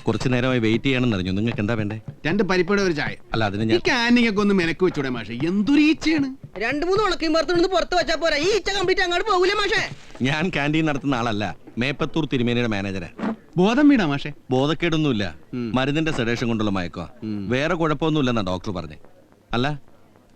കുറച്ചു നേരമായി വെയിറ്റ് ചെയ്യണമെന്ന് അറിഞ്ഞു. നിങ്ങൾക്ക് എന്താ വേണ്ടേ? 2 പരിപ്പയുടെ ഒരു ചായ. അല്ല, അതിന് ഞാൻ ക്യാൻറ്റീൻ ഒക്കെ ഒന്ന് മെനക്ക് വെച്ചൂടെ മാഷെ? എന്തൊരു ഈച്ചയാണ്. 2-3 ഉണക്കയും പുറത്ത് വെച്ചാ പോരാ. ഈ ഈച്ച കംപ്ലീറ്റ് അങ്ങോട്ട് പോകൂലേ മാഷേ? ഞാൻ ക്യാൻറ്റീൻ നടത്തുന്ന ആളല്ല, മേപ്പത്തൂർ തിരുമേനിയുടെ മാനേജരാ. ബോധം വീടാ മാഷെ? ബോധക്കേടൊന്നുമില്ല, മരുന്നിന്റെ സെഡേഷൻ കൊണ്ടുള്ള മയക്കോ. വേറെ കുഴപ്പമൊന്നുമില്ലെന്നാ ഡോക്ടർ പറഞ്ഞേ. അല്ല,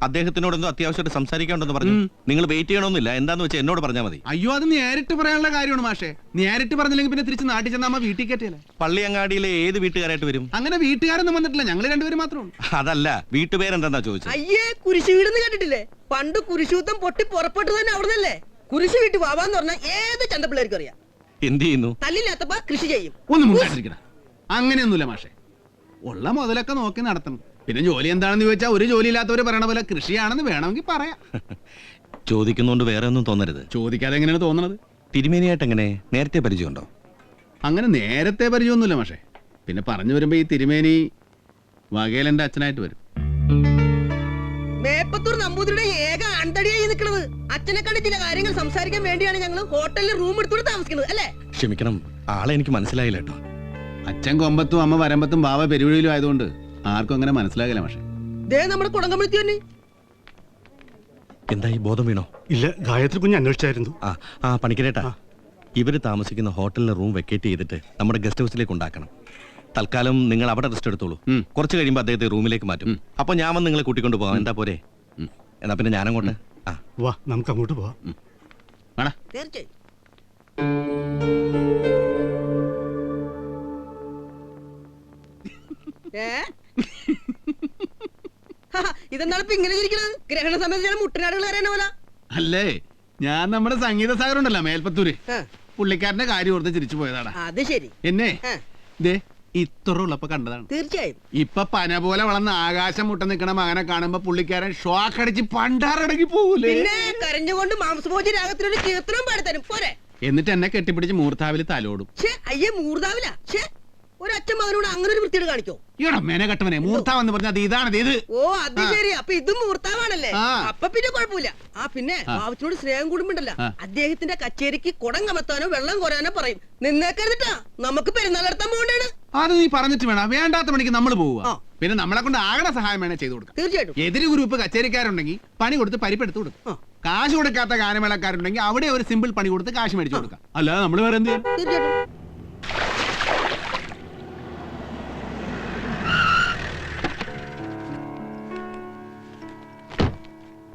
അദ്ദേഹത്തിനോട് എന്തോ അത്യാവശ്യമായിട്ട് സംസാരിക്കാണ്ടെന്ന് പറഞ്ഞു. നിങ്ങൾ വെയിറ്റ് ചെയ്യണമെന്നില്ല, എന്താന്ന് വെച്ചാൽ എന്നോട് പറഞ്ഞാൽ മതി. അയ്യോ, അത് നേരിട്ട് പറയാനുള്ള കാര്യമാണ് മാഷെ. നേരിട്ട് പറഞ്ഞില്ലെങ്കിൽ പിന്നെ തിരിച്ച് നാട്ടിൽ ചെന്നാ അമ്മ വീട്ടിൽ കയറ്റിയല്ലേ? പള്ളിയങ്ങാടിയിലെ ഏത് വീട്ടുകാരായിട്ട് വരും? അങ്ങനെ വീട്ടുകാരൊന്നും വന്നിട്ടില്ല, ഞങ്ങൾ 2 പേര് മാത്രമേ ഉള്ളൂ. അതല്ല, വീട്ടുപേരെന്താ ചോദിച്ചത്? അയ്യേ, കുരിശ് വീടെന്ന് കേട്ടിട്ടില്ലേ? പണ്ട് കുരിശൂത്തം പൊട്ടി പുറപ്പെട്ടു തന്നെ അവിടുന്നല്ലേ. കുരിശ് വീട്ടിൽ വാവാന്ന് പറഞ്ഞാൽ ഏത് ചന്തപ്പിള്ളേർക്ക് അറിയാം. എന്ത് ചെയ്യുന്നു? തല്ലില്ലാത്തപ്പോ കൃഷി ചെയ്യും. ഒന്നും മുണ്ടാണ്ടിരിക്കണം. അങ്ങനെയൊന്നുമില്ല മാഷെ, ഉള്ള മുതലൊക്കെ നോക്കി നടത്തണം. പിന്നെ ജോലി എന്താണെന്ന് ചോദിച്ചാൽ ഒരു ജോലി ഇല്ലാത്തവര് പറയണ പോലെ കൃഷിയാണെന്ന് വേണമെങ്കിൽ പറയാം. ചോദിക്കുന്നോണ്ട് വേറെ ഒന്നും തോന്നരുത്. ചോദിക്കാതെ എങ്ങനെയാണ് തോന്നണത്? തിരുമേനിയായിട്ട് എങ്ങനെ നേരത്തെ പരിചയമുണ്ടോ? അങ്ങനെ നേരത്തെ പരിചയമൊന്നുമില്ല മാഷെ. പിന്നെ പറഞ്ഞു വരുമ്പോ ഈ തിരുമേനി വകേലന്റെ അച്ഛനായിട്ട് വരും. മേപ്പത്തൂർ നമ്പൂതിരിയുടെ ഏക അന്തടിയായി നിൽക്കുന്നത്. അച്ഛനെ കണ്ട് ചില കാര്യങ്ങൾ സംസാരിക്കാൻ വേണ്ടിയാണ് ഞങ്ങൾ ഹോട്ടലിൽ റൂം എടുത്തുകൊണ്ട് താമസിക്കുന്നത് അല്ലേ? ക്ഷമിക്കണം, ആളെ എനിക്ക് മനസ്സിലായില്ല കേട്ടോ. അച്ഛൻ കൊമ്പത്തും അമ്മ വരമ്പത്തും ബാവ പെരുവഴിയിലും ആയതുകൊണ്ട് ആർക്കും അങ്ങനെ മനസ്സിലാകില്ല മാഷെ. ദേ നമ്മുടെ കുടങ്കമ്പളത്തി തന്നെ. എന്തായി, ബോധം വീണോ? ഇല്ല, ഗായത്രി കുഞ്ഞ് അന്വേഷിച്ചായിരുന്നു. പണിക്കരേട്ടാ, ഇവര് താമസിക്കുന്ന ഹോട്ടലിന് റൂം വെക്കേറ്റ് ചെയ്തിട്ട് നമ്മുടെ ഗസ്റ്റ് ഹൗസിലേക്ക് ഉണ്ടാക്കണം. തൽക്കാലം നിങ്ങൾ അവിടെ റെസ്റ്റ് എടുത്തോളൂ. കുറച്ച് കഴിയുമ്പോൾ അദ്ദേഹത്തെ റൂമിലേക്ക് മാറ്റും. അപ്പൊ ഞാൻ വന്ന് നിങ്ങളെ കൂട്ടിക്കൊണ്ട് പോകാം. എന്താ പോരെ? എന്നാ പിന്നെ ഞാനങ്ങോട്ട്. വാ, നമുക്ക് അങ്ങോട്ട് പോവാം. തീർച്ചയായും. ഇതെന്താണ് ഇപ്പൊ ഇങ്ങനെ ഇരിക്കുന്നത്? ഗ്രഹണ സമയത്ത് ഞാൻ മുട്ടനാടുകൾ അറിയാൻ പോലെ. അല്ലേ, ഞാൻ നമ്മുടെ സംഗീത സാഗർ ഉണ്ടല്ലോ മേൽപ്പത്തൂര്, പുള്ളിക്കാരന്റെ കാര്യം ഓർത്ത് ചിരിച്ചു പോയതാണ്. അത് ശരി. എന്നെ ദേ ഇത്ര ഉള്ളപ്പോ കണ്ടതാണ്. തീർച്ചയായും. ഇപ്പൊ പന പോലെ വളർന്ന് ആകാശം മുട്ട നിൽക്കണ മകനെ കാണുമ്പോ പുള്ളിക്കാരൻ ഷോക്ക് അടിച്ച് പണ്ടാറടങ്ങി പോകൂലേ? പിന്നെ കരഞ്ഞുകൊണ്ട് മാംസഭോജി രാഗത്തിനൊരു കീർത്തനം പാടിത്തരും പോരെ. എന്നിട്ട് എന്നെ കെട്ടിപ്പിടിച്ച് മൂർത്താവില് തലോടും. അയ്യേ, മൂർധാവില ഒരച്ഛൻ മകനോട് അങ്ങനെ ഒരു വൃത്തിയോട് കാണിക്കോ? ഈടാ മേനെ കെട്ടവനെ, മൂർത്താവെന്ന് പറഞ്ഞത് ഇതാണ് ഇത്. ഓ, അത് ശരി. അപ്പൊ ഇതും മൂർത്താവാണല്ലേ? അപ്പൊ പിന്നെ കുഴപ്പമില്ല. പിന്നെ ബാബുച്ചിനോട് സ്നേഹം കൂടുമ്പോണ്ടല്ല, അദ്ദേഹത്തിന്റെ കച്ചേരിക്ക് കുടം കമത്താനോ വെള്ളം കോരാനോ പറയും. നിന്നേക്കരുതിട്ടാ, നമുക്ക് പെരുന്നാൾ നടത്താൻ പോകണ്ടാണ്. അത് നീ പറഞ്ഞിട്ട് വേണം, വേണ്ടാത്ത പണിക്ക് നമ്മൾ പോവുക. പിന്നെ നമ്മളെ കൊണ്ട് ആകണ സഹായം വേണേ ചെയ്തു കൊടുക്കാം. തീർച്ചയായിട്ടും. എതിര് ഗ്രൂപ്പ് കച്ചേരിക്കാരുണ്ടെങ്കിൽ പണി കൊടുത്ത് പരിപ്പെടുത്ത് കൊടുക്കും. കാശ് കൊടുക്കാത്ത ഗാനമേളക്കാരുണ്ടെങ്കിൽ അവിടെ ഒരു സിമ്പിൾ പണി കൊടുത്ത് കാശ് മേടിച്ചു കൊടുക്കാം. അല്ലാതെ നമ്മൾ വേറെ എന്ത് ചെയ്യും? തീർച്ചയായിട്ടും.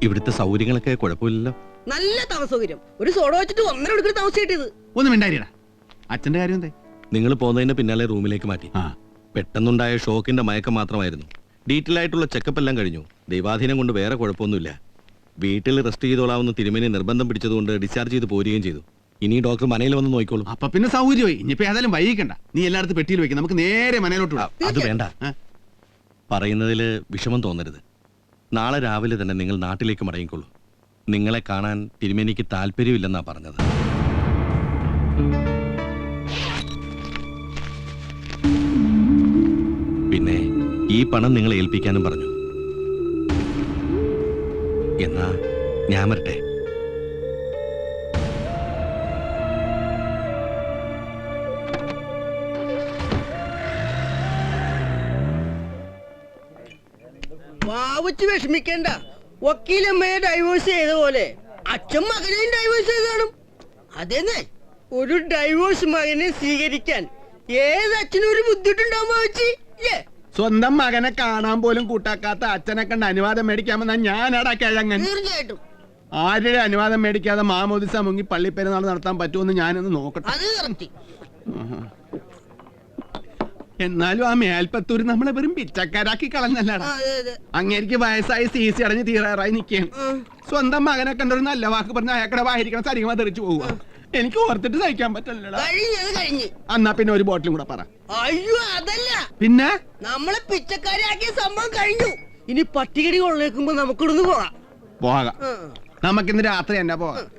ഇവിടുത്തെ സൗകര്യങ്ങളൊക്കെ കുഴപ്പമില്ലല്ലോ. നല്ല താമസ സൗകര്യം. ഒരു സോഡ വെച്ചിട്ട് 1.5 മണിക്കൂർ താമസം കിട്ടിയത്. ഒന്നും മിണ്ടായിരിടാ. അച്ഛന്റെ കാര്യം എന്തേ? നിങ്ങൾ പോകുന്നതിന് പിന്നാലെ റൂമിലേക്ക് മാറ്റി. പെട്ടെന്നുണ്ടായ ഷോക്കിന്റെ മയക്കം മാത്രമായിരുന്നു. ഡീറ്റെയിൽ ആയിട്ടുള്ള ചെക്കപ്പ് എല്ലാം കഴിഞ്ഞു. ദൈവാധീനം കൊണ്ട് വേറെ കുഴപ്പമൊന്നുമില്ല. വീട്ടിൽ റെസ്റ്റ് ചെയ്തോളാവുന്ന തിരുമേനി നിർബന്ധം പിടിച്ചതുകൊണ്ട് ഡിസ്ചാർജ് ചെയ്ത് പോരുകയും ചെയ്തു. ഇനി ഡോക്ടർ മനയിൽ വന്ന് നോക്കിക്കോളും. അപ്പൊ പിന്നെ സൗകര്യമായി. ഇനിയിപ്പോ ഏതായാലും വൈകിക്കണ്ട, നീ എല്ലായിടത്തും പെട്ടിയിൽ വെക്കും. നമുക്ക് നേരെ മനയിലോട്ട് വിടാം. അത് വേണ്ട, പറയുന്നതിൽ വിഷമം തോന്നരുത്. നാളെ രാവിലെ തന്നെ നിങ്ങൾ നാട്ടിലേക്ക് മടങ്ങിക്കൊള്ളൂ. നിങ്ങളെ കാണാൻ തിരുമേനിക്ക് താല്പര്യമില്ലെന്നാ പറഞ്ഞത്. പിന്നെ ഈ പണം നിങ്ങളെ ഏൽപ്പിക്കാനും പറഞ്ഞു. എന്നാ ഞാൻ വരട്ടെ. വാവച്ച് വിഷമിക്കണ്ട. വക്കീലമ്മയെ ഡൈവോഴ്സ് ചെയ്ത പോലെ അച്ഛൻ മകനെയും ഡൈവോഴ്സ് ചെയ്ത് കാണും. അതേന്നെ, ഒരു ഡൈവോഴ്സ് മകനെ സ്വീകരിക്കാൻ ഏത് അച്ഛനും ഒരു ബുദ്ധിമുട്ടുണ്ടാവും വാവച്ചി. സ്വന്തം മകനെ കാണാൻ പോലും കൂട്ടാക്കാത്ത അച്ഛനെ കണ്ട് അനുവാദം മേടിക്കാമെന്നാ ഞാനടാ കിഴങ്ങൻ. തീർച്ചയായിട്ടും. ആരുടെ അനുവാദം മേടിക്കാതെ മാമോദിസ മുങ്ങി പള്ളിപ്പെരുന്നാൾ നടത്താൻ പറ്റുമെന്ന് ഞാനൊന്ന് നോക്കട്ടെ. അത് കറക്റ്റ്. എന്നാലും ആ മേൽപ്പത്തൂര് നമ്മളെ വെറും പിച്ചക്കാരാക്കി കളഞ്ഞല്ലടാ. അങ്ങേക്ക് വയസ്സായി സീസി അടഞ്ഞ് തീരാറായി നിൽക്കുകയാണ്. സ്വന്തം മകനെ കണ്ടൊരു നല്ല വാക്ക് പറഞ്ഞ അയാൾക്കടെ വായിരിക്കണം സരികമ തെറിച്ചു പോവുക. എനിക്ക് ഓർത്തിട്ട് സഹിക്കാൻ പറ്റില്ലടാ. എന്നാ പിന്നെ ഒരു ബോട്ടിലും കൂടെ പറ. അയ്യോ, അതല്ല, പിന്നെ നമ്മളെ പിച്ചക്കാരാക്കിയ സംഭവം കഴിഞ്ഞു. ഇനി പട്ടികടി കൊള്ളേക്കുമ്പോ നമുക്കിടുന്ന് പോകാം. നമുക്കിന്ന് രാത്രി തന്നെ പോകാം.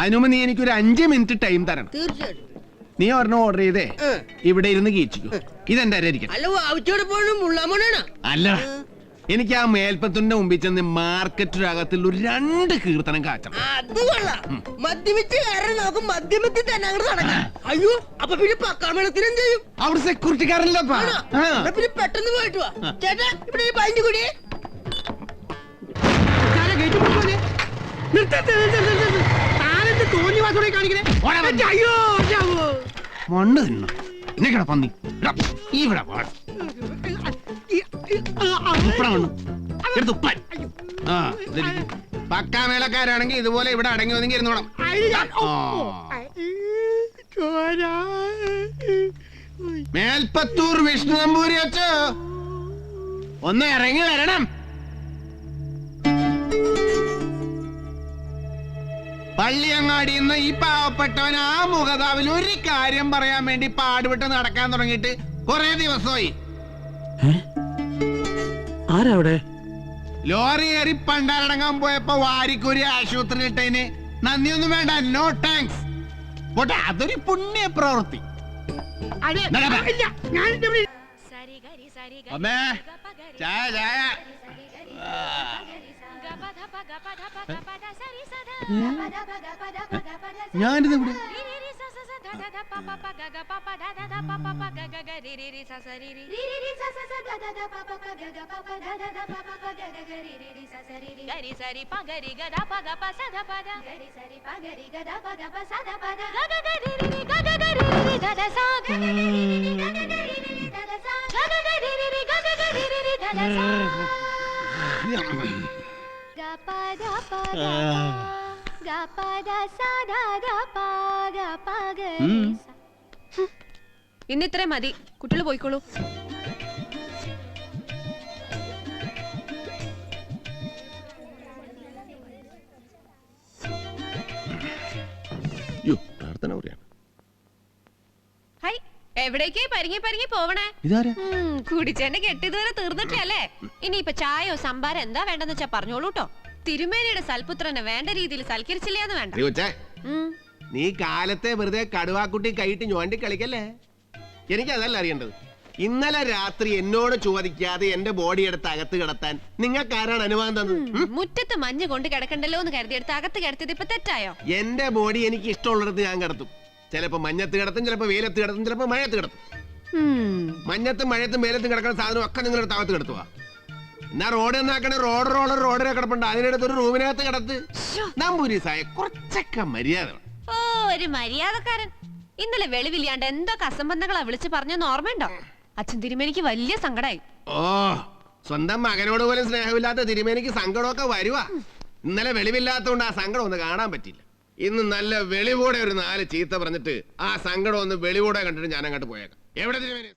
അതിനുമ്പ് നീ എനിക്കൊരു 5 മിനിറ്റ് ടൈം തരണം. തീർച്ചയായിട്ടും. നീ ഒരെണ്ണം ഓർഡർ ചെയ്തേ ഇവിടെ ഇരുന്ന് കീച്ചിക്കും. ഇതെന്റെ അരിക്കും. അല്ല, ആവശ്യത്തോടെ പോകണം. മുള്ളാമണാണ്. അല്ല, എനിക്ക് ആ മേൽപ്പത്തിന്റെ മുമ്പിൽ ചെന്ന് മാർക്കറ്റിനകത്തിൽ ഒരു 2 കീർത്തനം കാച്ചണം. അത് കൊള്ളാം. മദ്യപിച്ച് കാരണം നമുക്ക് മദ്യമത്തിൽ തന്നെ അങ്ങോട്ട് നടക്കാം. അയ്യോ, അപ്പൊ പിന്നെ പക്കാമേളത്തിന് എന്ത് ചെയ്യും? അവിടെ സെക്യൂരിറ്റിക്കാരനല്ലപ്പാ. എന്നാ പിന്നെ പെട്ടെന്ന് പോയിട്ട് വാ. ചേട്ടാ, ഇവിടെ ഒരു പൈന്റ് കൂടി. മണ്ണ് തിന്നു എന്നെ പന്നി ഇവിടെ പക്കാമേളക്കാരാണെങ്കിൽ ഇതുപോലെ ഇവിടെ അടങ്ങി ഒതുങ്ങി ഇരുന്നോണം. മേൽപ്പത്തൂർ വിഷ്ണു നമ്പൂരി വെച്ച് ഒന്ന് ഇറങ്ങി വരണം. പള്ളിയങ്ങാടിന്ന് ഈ പാവപ്പെട്ടവൻ ആ മുഖതാവിൽ ഒരു കാര്യം പറയാൻ വേണ്ടി പാടുപെട്ട് നടക്കാൻ തുടങ്ങിയിട്ട് കുറെ ദിവസമായി. ആരവിടെ? ലോറി കയറി പണ്ടാരടങ്ങാൻ പോയപ്പോ വാരിക്കൂരി ആശുപത്രി ഇട്ടതിന് നന്ദിയൊന്നും വേണ്ട, നോ താങ്ക്സ്. പോട്ടെ, അതൊരു പുണ്യ പ്രവൃത്തി. അമ്മേ, ചായ ചായ. ഞാനിത് ഇവിടെ ഇന്നിത്രേ മതി, കുട്ടികൾ പോയിക്കോളൂ. ഹൈ, എവിടേക്കേ പരിങ്ങി പരിങ്ങി പോവണേ? കുടിച്ചേന്റെ കെട്ടിതുവരെ തീർന്നിട്ടല്ലേ? ഇനിയിപ്പൊ ചായയോ സംഭാരം എന്താ വേണ്ടെന്ന് വെച്ചാ പറഞ്ഞോളൂട്ടോ. തിരുമേനിയുടെ സൽപുത്രനെ വേണ്ട രീതിയിൽ സൽക്കരിച്ചില്ലാന്ന് വേണ്ട. നീ കാലത്തെ വെറുതെ കടുവാക്കുട്ടി കൈയിട്ട് ഞോണ്ടി കളിക്കല്ലേ. എനിക്കതല്ല അറിയേണ്ടത്. ഇന്നലെ രാത്രി എന്നോട് ചോദിക്കാതെ എന്റെ ബോഡി എടുത്ത് അകത്ത് കിടത്താൻ നിങ്ങൾക്ക് ആരാണ് അനുവാദം തന്നത്? മുറ്റത്ത് മഞ്ഞ് കൊണ്ട് കിടക്കണ്ടല്ലോ എന്ന് കരുതിയെടുത്ത് അകത്ത് കിടത്തിയത് ഇപ്പൊ തെറ്റായോ? എന്റെ ബോഡി എനിക്ക് ഇഷ്ടമുള്ളിടത്ത് ഞാൻ കിടത്തും. ചിലപ്പോ മഞ്ഞത്ത് കിടത്തും, ചിലപ്പോ വെയിലത്ത് കിടത്തും, ചിലപ്പോ മഴയത്ത് കിടത്തും. മഞ്ഞത്തും മഴയത്തും വെയിലത്തും കിടക്കുന്ന സാധനം ഒക്കെ നിങ്ങളുടെ അകത്ത് കിടത്തുക. എന്നാ റോഡ് എന്നാക്കണേ, റോഡിനെ കിടപ്പുണ്ട്, അതിനടുത്ത് ഒരു റൂമിനകത്ത് കിടത്ത്. നമ്പൂരിസായ കുറച്ചൊക്കെ മര്യാദ. ഓ, ഒരു മര്യാദക്കാരൻ. ഇന്നലെ വെളിവില്ലാണ്ട് എന്തൊക്കെ അസംബന്ധങ്ങളാ വിളിച്ച് പറഞ്ഞെന്ന് ഓർമ്മയുണ്ടോ? അച്ഛൻ തിരുമേനിക്ക് വലിയ സങ്കടായി. ഓ, സ്വന്തം മകനോട് പോലും സ്നേഹമില്ലാത്ത തിരുമേനിക്ക് സങ്കടമൊക്കെ വരുവാ. ഇന്നലെ വെളിവില്ലാത്തോണ്ട് ആ സങ്കടം ഒന്ന് കാണാൻ പറ്റില്ല. ഇന്ന് നല്ല വെളിവോടെ ഒരു 4 ചീത്ത പറഞ്ഞിട്ട് ആ സങ്കടം ഒന്ന് വെളിവോടെ കണ്ടിട്ട് ഞാൻ അങ്ങോട്ട് പോയേക്കാം. എവിടെ തിരുമേനി?